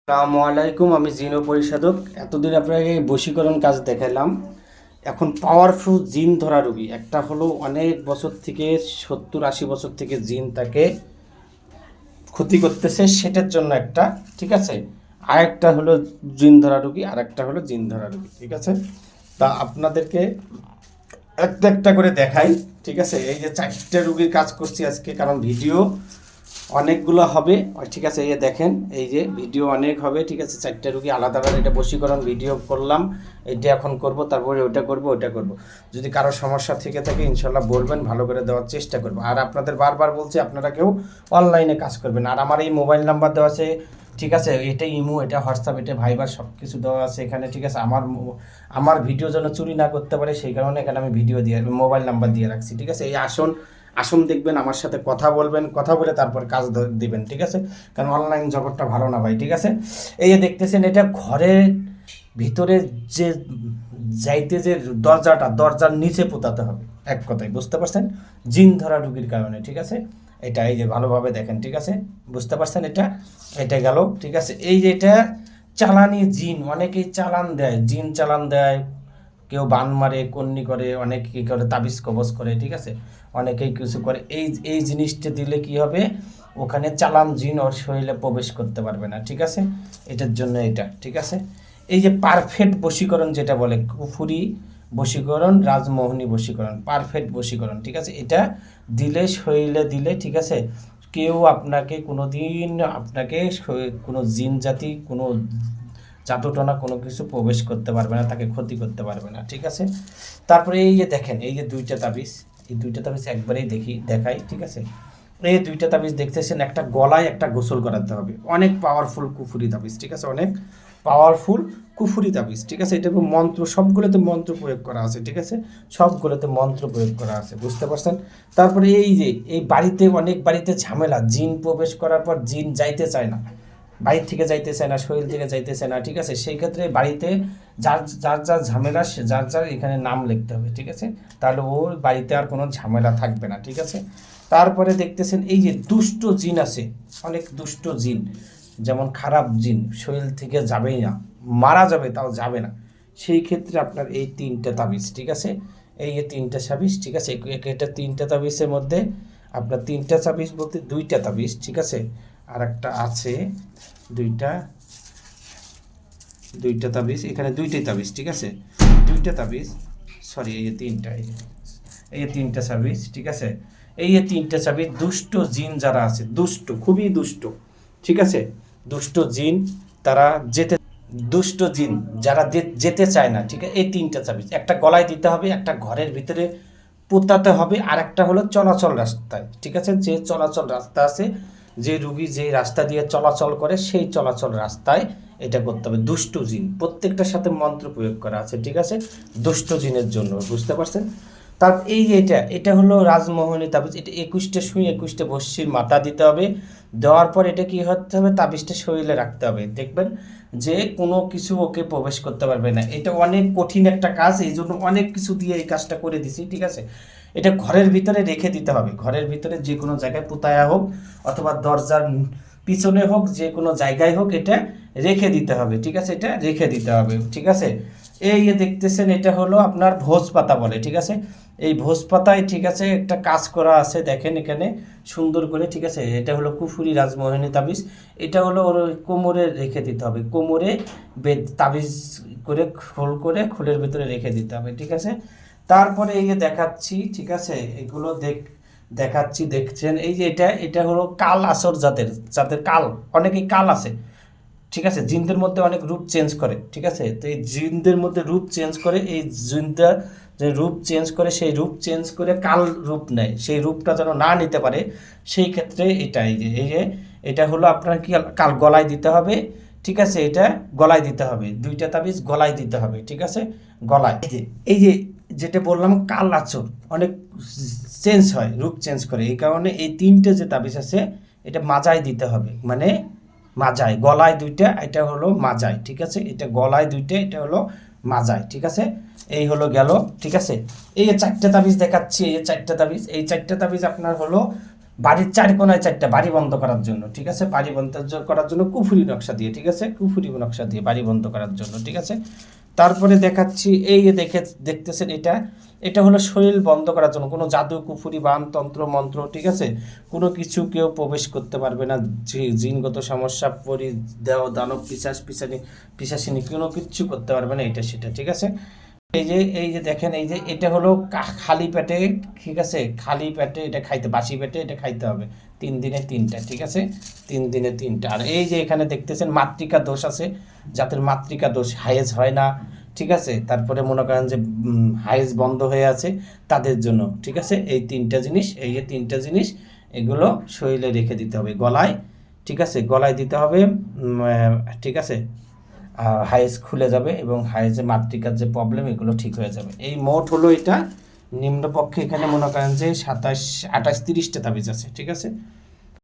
আসসালামু আলাইকুম, আমি জিন পরিশোধক। এতদিন আপনাকে বশীকরণ কাজ দেখালাম। এখন পাওয়ারফুল জিন ধরা রোগী একটা হলো, অনেক বছর থেকে 70-80 বছর থেকে জিন তাকে ক্ষতি করতেছে, সেটার জন্য একটা, ঠিক আছে। আরেকটা হলো জিন ধরা রোগী, আরেকটা হলো জিন ধরা রোগী, ঠিক আছে। তা আপনাদেরকে একটা একটা করে দেখাই, ঠিক আছে। এই যে 4টে রুগীর কাজ করছি আজকে, কারণ ভিডিও অনেকগুলো হবে, ঠিক আছে। এই যে দেখেন, এই যে ভিডিও অনেক হবে, ঠিক আছে। 4টে রুগী আলাদা আলাদা, এটা বশীকরণ ভিডিও করলাম, এটা এখন করব, তারপরে ওইটা করব, ওইটা করব। যদি কারো সমস্যা থেকে থাকে ইনশাল্লাহ বলবেন, ভালো করে দেওয়ার চেষ্টা করব। আর আপনাদের বারবার বলছি, আপনারা কেউ অনলাইনে কাজ করবেন। আর আমার এই মোবাইল নাম্বার দেওয়া আছে, ঠিক আছে। এটা ইমো, এটা হোয়াটসঅ্যাপ, এটা ভাইবার, সব কিছু দেওয়া আছে এখানে, ঠিক আছে। আমার ভিডিও যেন চুরি না করতে পারে সেই কারণে এখানে আমি ভিডিও দিয়ে মোবাইল নাম্বার দিয়ে রাখছি, ঠিক আছে। এই আসুন আসুন, দেখবেন, আমার সাথে কথা বলবেন, কথা বলে তারপর কাজ দিবেন, ঠিক আছে। কারণ অনলাইন জগৎটা ভালো না ভাই, ঠিক আছে। এই যে দেখতেছেন, এটা ঘরের ভিতরে যে যাইতে যে দরজার নিচে পোতাতে হবে, এক কথায় বুঝতে পারছেন, জিন ধরা রুগীর কারণে, ঠিক আছে। এটা এই যে ভালোভাবে দেখেন, ঠিক আছে, বুঝতে পারছেন। এটা এটা গেল, ঠিক আছে। এই যে এটা চালানি জিন, অনেকেই চালান দেয়, জিন চালান দেয়, কেউ বান মারে, কন্নি করে, অনেক কী করে, তাবিজ কবজ করে, ঠিক আছে। অনেকেই কিছু করে। এই এই জিনিসটা দিলে কি হবে, ওখানে চালান জিন ওর শরীরে প্রবেশ করতে পারবে না, ঠিক আছে। এটার জন্য এটা, ঠিক আছে। এই যে পারফেক্ট বশীকরণ যেটা বলে, কুফুরি বশীকরণ, রাজমোহনী বশীকরণ, পারফেক্ট বশীকরণ, ঠিক আছে। এটা দিলে, শরীরে দিলে, ঠিক আছে, কেউ আপনাকে কোনো দিন আপনাকে কোনো জিন জাতি, কোনো জাদুটনা কোনো কিছু প্রবেশ করতে পারবে না, তাকে ক্ষতি করতে পারবে না, ঠিক আছে। তারপরে এই যে দেখেন, এই যে 2টা তাবিজ, এই 2টা তাবিজ একবারেই দেখাই, ঠিক আছে। এই 2টা তাবিজ দেখতেছেন, একটা গলায়, একটা গোসল করাতে হবে। অনেক পাওয়ারফুল কুফুরি তাবিজ, ঠিক আছে, অনেক পাওয়ারফুল কুফুরি তাবিজ, ঠিক আছে। এটা মন্ত্র, সবগুলোতে মন্ত্র প্রয়োগ করা আছে, ঠিক আছে, সবগুলোতে মন্ত্র প্রয়োগ করা আছে, বুঝতে পারছেন। তারপরে এই যে এই বাড়িতে, অনেক বাড়িতে ঝামেলা, জিন প্রবেশ করার পর জিন যাইতে চায় না, বাইরে থেকে যাইতে চায় না, শরীর থেকে যাইতে চায় না, ঠিক আছে। সেই ক্ষেত্রে বাড়িতে যার যার যার ঝামেলা, সে যার যার এখানে নাম লিখতে হবে, ঠিক আছে। তাহলে ওর বাড়িতে আর কোনো ঝামেলা থাকবে না, ঠিক আছে। তারপরে দেখতেছেন, এই যে দুষ্ট জিন আছে, অনেক দুষ্ট জিন, যেমন খারাপ জিন শরীর থেকে যাবেই না, মারা যাবে তাও যাবে না। সেই ক্ষেত্রে আপনার এই 3টে তাবিজ, ঠিক আছে, এই যে 3টে তাবিজ, ঠিক আছে। এটা 3টে তাবিজের মধ্যে আপনার 3টে তাবিজ বলতে 2টা তাবিজ, ঠিক আছে। আর একটা আছে, দুইটা দুইটা তাবিজ, এখানে 2টাই তাবিজ, ঠিক আছে, 2টা তাবিজ, সরি, এই যে 3টা, এই যে 3টা তাবিজ, ঠিক আছে। এই যে 3টা তাবিজ, দুষ্ট জিন যারা আছে, দুষ্ট, খুবই দুষ্ট, ঠিক আছে, দুষ্ট জিন, তারা যেতে, দুষ্ট জিন যারা যেতে চায় না, ঠিক আছে। এই 3টা তাবিজ, একটা গলায় দিতে হবে, একটা ঘরের ভিতরে পোতাতে হবে, আর একটা হলো চলাচল রাস্তায়, ঠিক আছে। যে চলাচল রাস্তা আছে, যে রুগী যে রাস্তা দিয়ে চলাচল করে, সেই চলাচল রাস্তায় এটা করতে হবে। দুষ্ট জিন প্রত্যেকটার সাথে মন্ত্র প্রয়োগ করা আছে, ঠিক আছে, দুষ্ট জিনের জন্য, বুঝতে পারছেন। তার এই যে এটা হলো রাজমোহনী তাবিজ। এটা 21টে সুই, 21টে বস্যির মাথা দিতে হবে। দেওয়ার পর এটা কি হতে হবে, তাবিজটা শরীরে রাখতে হবে, দেখবেন যে কোনো কিছু ওকে প্রবেশ করতে পারবে না। এটা অনেক কঠিন একটা কাজ, এই জন্য অনেক কিছু দিয়ে এই কাজটা করে দিছি, ঠিক আছে। এটা ঘরের ভিতরে রেখে দিতে হবে, ঘরের ভিতরে যে কোনো জায়গায় পুতায়া হোক, অথবা দরজার পিছনে হোক, যে কোনো জায়গায় হোক, এটা রেখে দিতে হবে, ঠিক আছে, এটা রেখে দিতে হবে, ঠিক আছে। এই যে দেখতেছেন, এটা হলো আপনার ভোজ পাতা বলে, ঠিক আছে। এই ভোজ পাতায়, ঠিক আছে, একটা কাজ করা আছে, দেখেন এখানে সুন্দর করে, ঠিক আছে। এটা হলো কুফুরি রাজমোহিনী তাবিজ। এটা হলো ওর কোমরে রেখে দিতে হবে, কোমরে তাবিজ করে করে খোলের ভিতরে রেখে দিতে হবে, ঠিক আছে। তারপরে এই যে দেখাচ্ছি, ঠিক আছে, এগুলো দেখাচ্ছি, দেখছেন, এই যে এটা হলো কাল আসর, যাদের যাদের কাল, অনেকেই কাল আছে, ঠিক আছে। জিনদের মধ্যে অনেক রূপ চেঞ্জ করে, ঠিক আছে। তো এই জিনদের মধ্যে রূপ চেঞ্জ করে, এই জিনটা যে রূপ চেঞ্জ করে, সেই রূপ চেঞ্জ করে কাল রূপ নেয়, সেই রূপটা যেন না নিতে পারে, সেই ক্ষেত্রে এটা এই যে এটা হলো আপনার কি, কাল গলায় দিতে হবে, ঠিক আছে। এটা গলায় দিতে হবে, 2টা তাবিজ গলায় দিতে হবে, ঠিক আছে, গলায়। এই যে যেটা বললাম, কাল আচর অনেক চেঞ্জ হয়, রূপ চেঞ্জ করে, এই কারণে এই 3টে যে তাবিজ আছে, এটা মাজায় দিতে হবে, মানে মাজায়, গলায় 2টা, এটা হলো মাজায়, ঠিক আছে। এটা গলায় 2টা, এটা হলো মাজায়, ঠিক আছে। এই হলো গেল, ঠিক আছে। এই যে 4টে তাবিজ দেখাচ্ছি, এই যে 4টে তাবিজ, এই 4টে তাবিজ আপনার হলো বাড়ির চার কোনায় চারটা বাড়ি বন্ধ করার জন্য, ঠিক আছে, বাড়ি বন্ধ করার জন্য কুফুরি নকশা দিয়ে, ঠিক আছে, কুফুরি নকশা দিয়ে বাড়ি বন্ধ করার জন্য, ঠিক আছে। তারপরে দেখাচ্ছি এই যে দেখতেছেন এটা, এটা হলো শরীর বন্ধ করার জন্য, কোনো জাদু কুফুরি বান তন্ত্র মন্ত্র, ঠিক আছে, কোনো কিছু কেউ প্রবেশ করতে পারবে না, জিনগত সমস্যা পরি দেও দানব পিশাচিনী কোনো কিচ্ছু করতে পারবে না এটা সেটা, ঠিক আছে। এই যে দেখেন, এই যে এটা হলো খালি পেটে, ঠিক আছে, খালি পেটে এটা খাইতে, বাসি পেটে এটা খাইতে হবে 3 দিনে 3টা, ঠিক আছে, 3 দিনে 3টা। আর এই যে এখানে দেখতেছেন মাতৃকা দোষ আছে, যাদের মাতৃকা দোষ হায়েজ হয় না, ঠিক আছে, তারপরে মনে করেন যে হায়েজ বন্ধ হয়ে আছে তাদের জন্য, ঠিক আছে, এই 3টা জিনিস, এই যে 3টা জিনিস এগুলো শরীরে রেখে দিতে হবে গলায়, ঠিক আছে, গলায় দিতে হবে, ঠিক আছে, হাইজ খুলে যাবে এবং হাইজে মাতৃকার যে প্রবলেম এগুলো ঠিক হয়ে যাবে। এই মোট হলো এটা নিম্নপক্ষে এখানে মনে করেন যে 27, 28, 30টা তাবিজ আছে, ঠিক আছে।